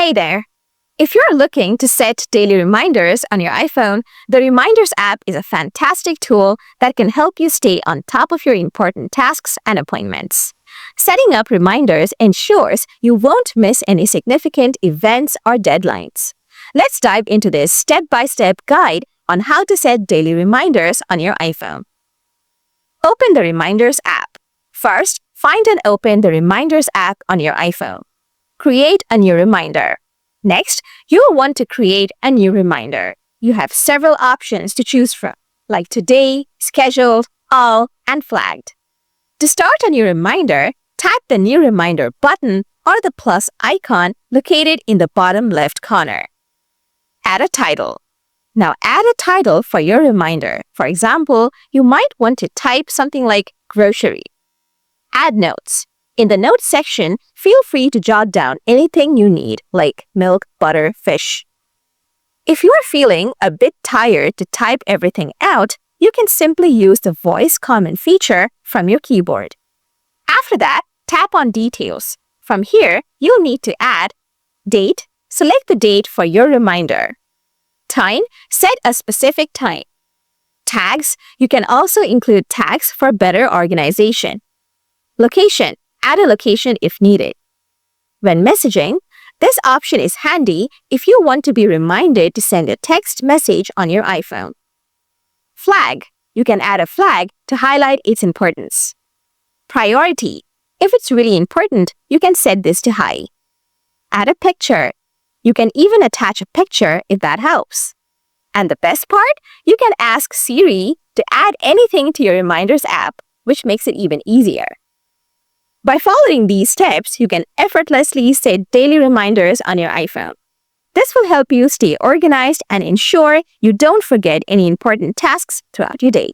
Hey there! If you're looking to set daily reminders on your iPhone, the Reminders app is a fantastic tool that can help you stay on top of your important tasks and appointments. Setting up reminders ensures you won't miss any significant events or deadlines. Let's dive into this step-by-step guide on how to set daily reminders on your iPhone. Open the Reminders app. First, find and open the Reminders app on your iPhone. Create a new reminder. Next, you'll want to create a new reminder. You have several options to choose from, like today, scheduled, all, and flagged. To start a new reminder, tap the New Reminder button or the plus icon located in the bottom left corner. Add a title. Now add a title for your reminder. For example, you might want to type something like grocery. Add notes. In the notes section, feel free to jot down anything you need, like milk, butter, fish. If you're feeling a bit tired to type everything out, you can simply use the voice comment feature from your keyboard. After that, tap on Details. From here, you'll need to add Date. Select the date for your reminder. Time. Set a specific time. Tags. You can also include tags for better organization. Location. Add a location if needed. When messaging, this option is handy if you want to be reminded to send a text message on your iPhone. Flag. You can add a flag to highlight its importance. Priority. If it's really important, you can set this to high. Add a picture. You can even attach a picture if that helps. And the best part, you can ask Siri to add anything to your Reminders app, which makes it even easier. By following these steps, you can effortlessly set daily reminders on your iPhone. This will help you stay organized and ensure you don't forget any important tasks throughout your day.